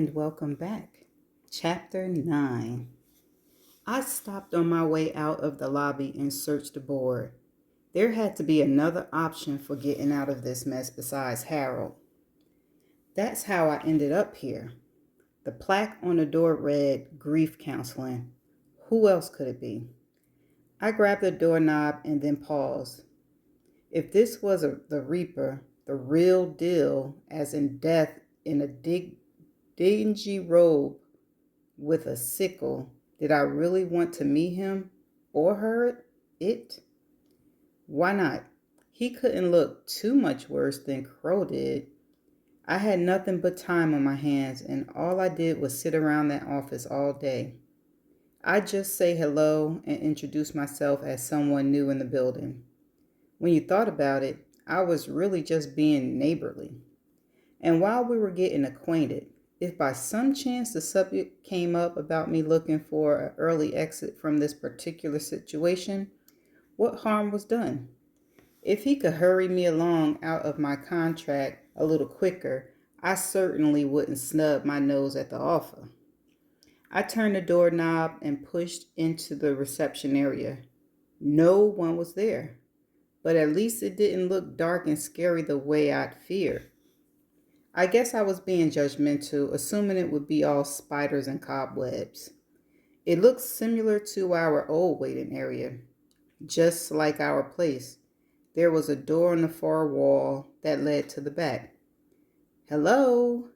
and welcome back. Chapter 9. I stopped on my way out of the lobby and searched the board. There had to be another option for getting out of this mess besides Harold. That's how I ended up here. The plaque on the door read Grief Counseling. Who else could it be? I grabbed the doorknob and then paused. If this was the Reaper, the real deal, as in death in a dingy robe with a sickle, did I really want to meet him or her? It? Why not? He couldn't look too much worse than Crow did. I had nothing but time on my hands, and all I did was sit around that office all day. I'd just say hello and introduce myself as someone new in the building. When you thought about it, I was really just being neighborly. And while we were getting acquainted, if by some chance the subject came up about me looking for an early exit from this particular situation, what harm was done? If he could hurry me along out of my contract a little quicker, I certainly wouldn't snub my nose at the offer. I turned the doorknob and pushed into the reception area. No one was there, but at least it didn't look dark and scary the way I'd feared. I guess I was being judgmental, assuming it would be all spiders and cobwebs. It looked similar to our old waiting area, just like our place. There was a door on the far wall that led to the back. Hello?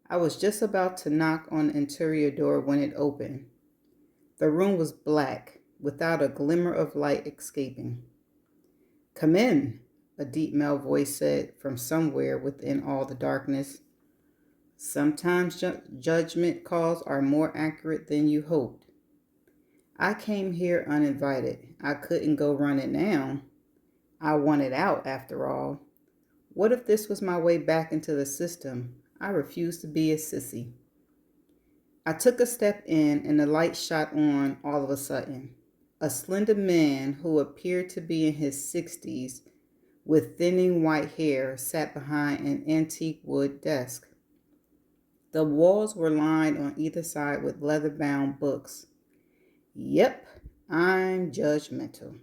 I was just about to knock on the interior door when it opened. The room was black, without a glimmer of light escaping. Come in, a deep male voice said from somewhere within all the darkness. Sometimes judgment calls are more accurate than you hoped. I came here uninvited. I couldn't go running now. I wanted out, after all. What if this was my way back into the system? I refused to be a sissy. I took a step in and the light shot on all of a sudden. A slender man who appeared to be in his 60s with thinning white hair sat behind an antique wood desk. The walls were lined on either side with leather-bound books. Yep, I'm judgmental.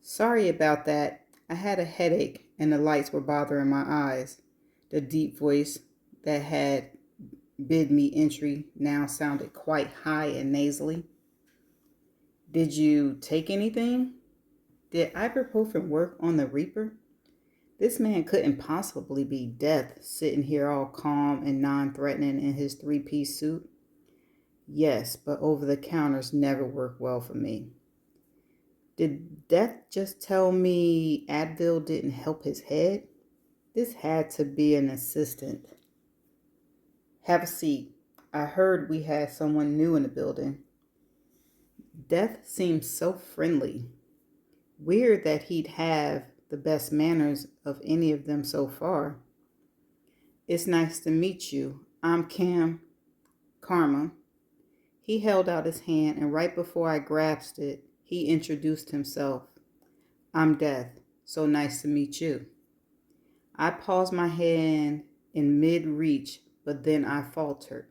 Sorry about that. I had a headache and the lights were bothering my eyes. The deep voice that had bid me entry now sounded quite high and nasally. Did you take anything? Did ibuprofen work on the Reaper? This man couldn't possibly be Death, sitting here all calm and non-threatening in his three-piece suit. Yes, but over-the-counters never work well for me. Did Death just tell me Advil didn't help his head? This had to be an assistant. Have a seat. I heard we had someone new in the building. Death seemed so friendly. Weird that he'd have the best manners of any of them so far. It's nice to meet you. I'm Karma. He held out his hand, and right before I grasped it, he introduced himself. I'm Death. So nice to meet you. I paused my hand in mid-reach, but then I faltered.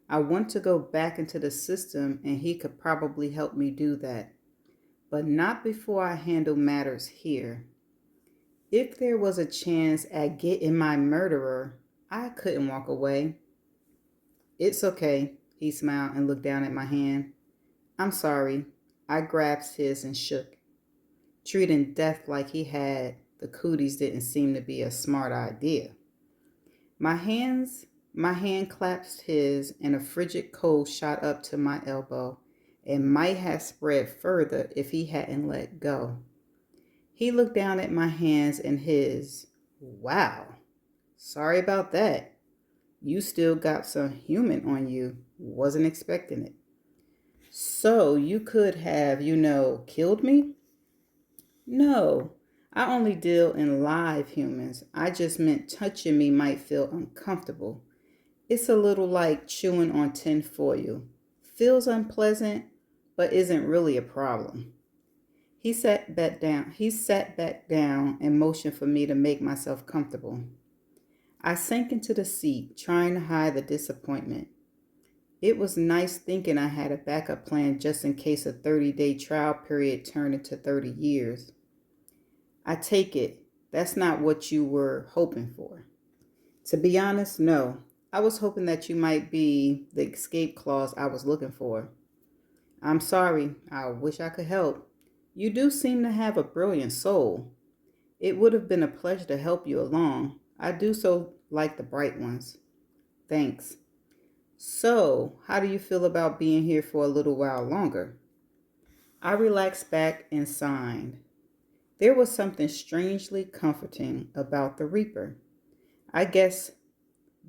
I want to go back into the system, and he could probably help me do that. But not before I handle matters here. If there was a chance at getting my murderer, I couldn't walk away. It's okay, he smiled and looked down at my hand. I'm sorry. I grasped his and shook. Treating Death like he had the cooties didn't seem to be a smart idea. My hand clasped his, and a frigid cold shot up to my elbow. It might have spread further if he hadn't let go. He looked down at my hands and his. Wow. Sorry about that. You still got some human on you. Wasn't expecting it. So you could have, killed me? No. I only deal in live humans. I just meant touching me might feel uncomfortable. It's a little like chewing on tin foil. Feels unpleasant, but isn't really a problem. He sat back down and motioned for me to make myself comfortable. I sank into the seat, trying to hide the disappointment. It was nice thinking I had a backup plan just in case a 30-day trial period turned into 30 years. I take it that's not what you were hoping for. To be honest, no. I was hoping that you might be the escape clause I was looking for. I'm sorry, I wish I could help. You do seem to have a brilliant soul. It would have been a pleasure to help you along. I do so like the bright ones. Thanks. So, how do you feel about being here for a little while longer? I relaxed back and sighed. There was something strangely comforting about the Reaper. I guess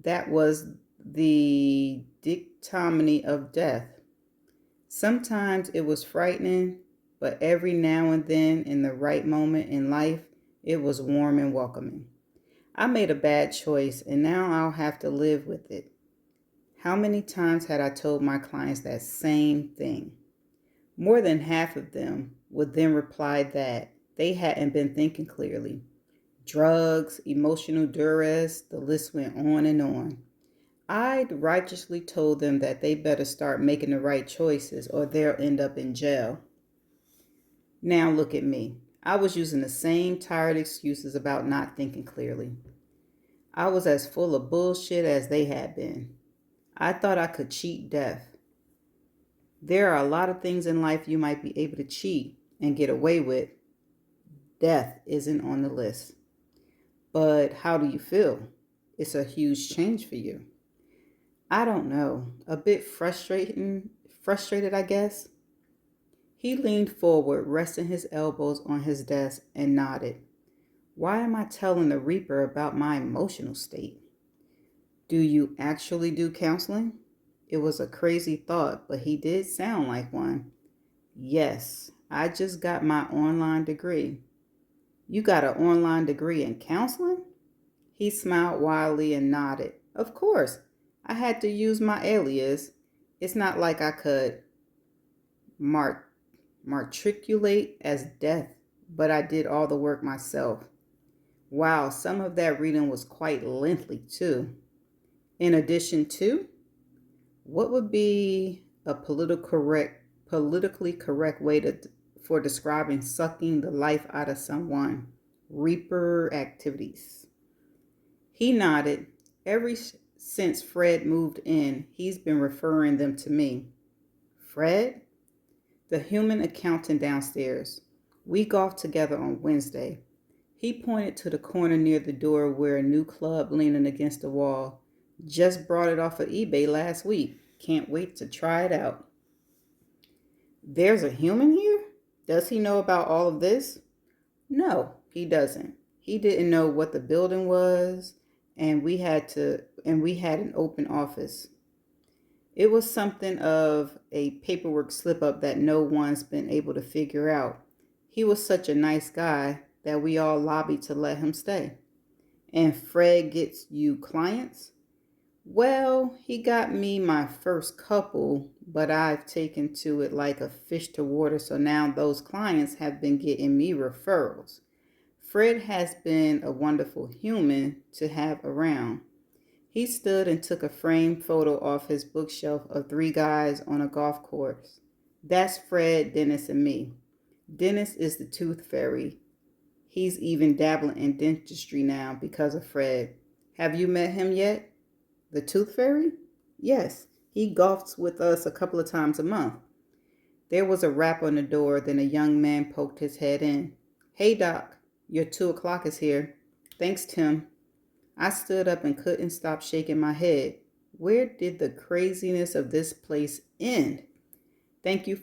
that was the dichotomy of death. Sometimes it was frightening, but every now and then, in the right moment in life, it was warm and welcoming. I made a bad choice, and now I'll have to live with it. How many times had I told my clients that same thing? More than half of them would then reply that they hadn't been thinking clearly. Drugs, emotional duress, the list went on and on. I'd righteously told them that they better start making the right choices or they'll end up in jail. Now look at me. I was using the same tired excuses about not thinking clearly. I was as full of bullshit as they had been. I thought I could cheat death. There are a lot of things in life you might be able to cheat and get away with. Death isn't on the list. But how do you feel? It's a huge change for you. I don't know. A bit frustrated, I guess. He leaned forward, resting his elbows on his desk, and nodded. Why am I telling the Reaper about my emotional state? Do you actually do counseling? It was a crazy thought, but he did sound like one. Yes, I just got my online degree. You got an online degree in counseling? He smiled wildly and nodded. Of course, I had to use my alias. It's not like I could matriculate as death, but I did all the work myself. Wow, some of that reading was quite lengthy too. In addition to, what would be a politically correct way for describing sucking the life out of someone? Reaper activities. He nodded. Ever since Fred moved in, he's been referring them to me. Fred? The human accountant downstairs. We golfed together on Wednesday. He pointed to the corner near the door where a new club leaning against the wall. Just brought it off of eBay last week. Can't wait to try it out. There's a human here? Does he know about all of this? No, he doesn't. He didn't know what the building was, and we had an open office. It was something of a paperwork slip up that no one's been able to figure out. He was such a nice guy that we all lobbied to let him stay. And Fred gets you clients? Well, he got me my first couple, but I've taken to it like a fish to water, so now those clients have been getting me referrals. Fred has been a wonderful human to have around. He stood and took a framed photo off his bookshelf of three guys on a golf course. That's Fred, Dennis, and me. Dennis is the tooth fairy. He's even dabbling in dentistry now because of Fred. Have you met him yet? The tooth fairy? Yes, he golfs with us a couple of times a month. There was a rap on the door, then a young man poked his head in. Hey, Doc, your 2 o'clock is here. Thanks, Tim. I stood up and couldn't stop shaking my head. Where did the craziness of this place end? Thank you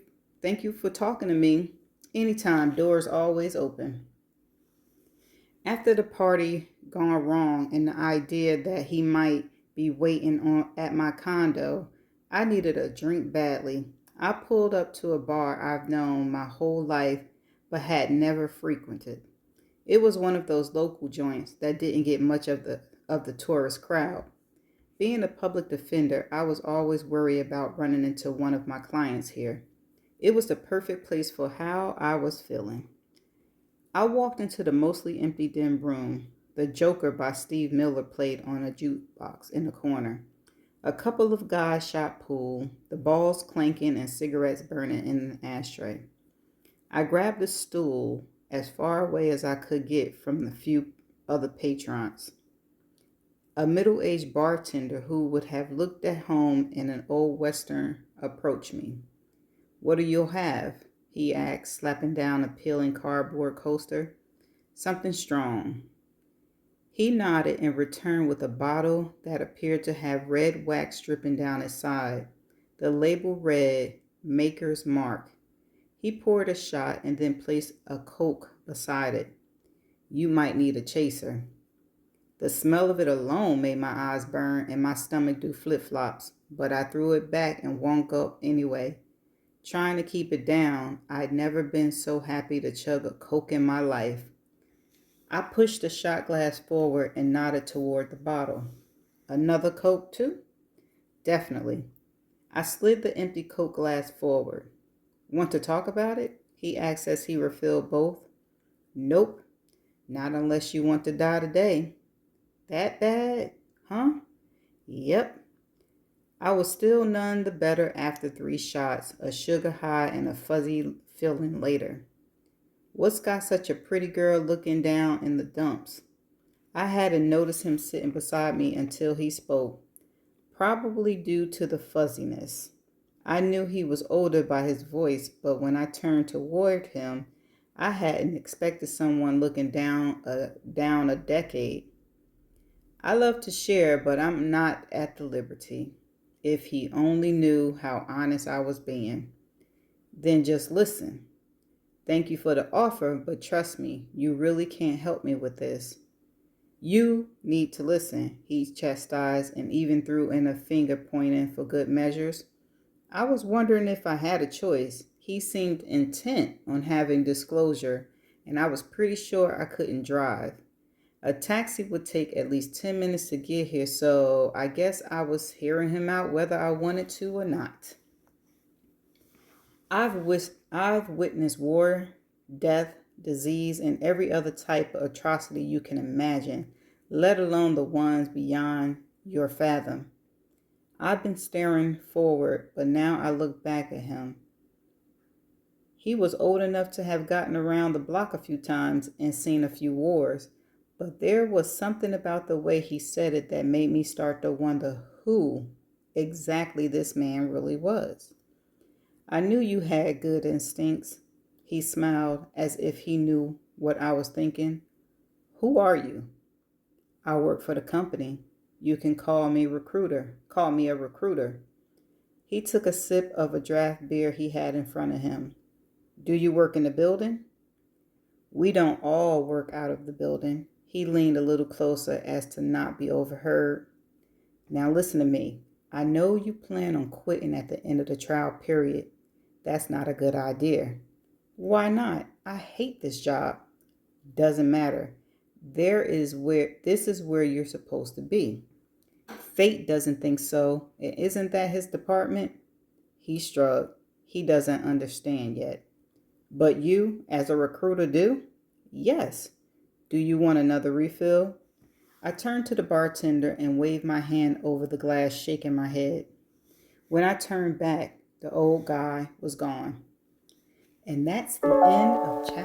for talking to me. Anytime, doors always open. After the party gone wrong and the idea that he might be waiting at my condo, I needed a drink badly. I pulled up to a bar I've known my whole life but had never frequented. It was one of those local joints that didn't get much of the tourist crowd. Being a public defender, I was always worried about running into one of my clients here. It was the perfect place for how I was feeling. I walked into the mostly empty dim room. The Joker by Steve Miller played on a jukebox in the corner. A couple of guys shot pool, the balls clanking and cigarettes burning in an ashtray. I grabbed a stool as far away as I could get from the few other patrons. A middle-aged bartender who would have looked at home in an old western approached me. "What'll you have?" he asked, slapping down a peeling cardboard coaster. "Something strong." He nodded and returned with a bottle that appeared to have red wax dripping down its side. The label read, "Maker's Mark." He poured a shot and then placed a Coke beside it. "You might need a chaser." The smell of it alone made my eyes burn and my stomach do flip-flops, but I threw it back and woke up anyway. Trying to keep it down, I'd never been so happy to chug a Coke in my life. I pushed the shot glass forward and nodded toward the bottle. "Another Coke, too?" "Definitely." I slid the empty Coke glass forward. "Want to talk about it?" he asked as he refilled both. "Nope. Not unless you want to die today." "That bad? Huh?" "Yep." I was still none the better after 3 shots, a sugar high and a fuzzy feeling later. "What's got such a pretty girl looking down in the dumps?" I hadn't noticed him sitting beside me until he spoke, probably due to the fuzziness. I knew he was older by his voice, but when I turned toward him, I hadn't expected someone looking down a decade. I love to share, but I'm not at the liberty. If he only knew how honest I was being. "Then just listen. Thank you for the offer, but trust me, you really can't help me with this." "You need to listen," he chastised and even threw in a finger pointing for good measures. I was wondering if I had a choice. He seemed intent on having disclosure, and I was pretty sure I couldn't drive. A taxi would take at least 10 minutes to get here, so I guess I was hearing him out whether I wanted to or not. I've witnessed war, death, disease, and every other type of atrocity you can imagine, let alone the ones beyond your fathom. I've been staring forward, but now I look back at him. He was old enough to have gotten around the block a few times and seen a few wars, but there was something about the way he said it that made me start to wonder who exactly this man really was. "I knew you had good instincts." He smiled as if he knew what I was thinking. "Who are you?" "I work for the company. You can call me recruiter. Call me a recruiter." He took a sip of a draft beer he had in front of him. "Do you work in the building?" "We don't all work out of the building." He leaned a little closer as to not be overheard. "Now listen to me. I know you plan on quitting at the end of the trial period. That's not a good idea." "Why not? I hate this job." "Doesn't matter. This is where you're supposed to be." "Fate doesn't think so. Isn't that his department?" He shrugged. He doesn't understand yet. "But you, as a recruiter, do?" "Yes." "Do you want another refill?" I turned to the bartender and waved my hand over the glass, shaking my head. When I turned back, the old guy was gone. And that's the end of chapter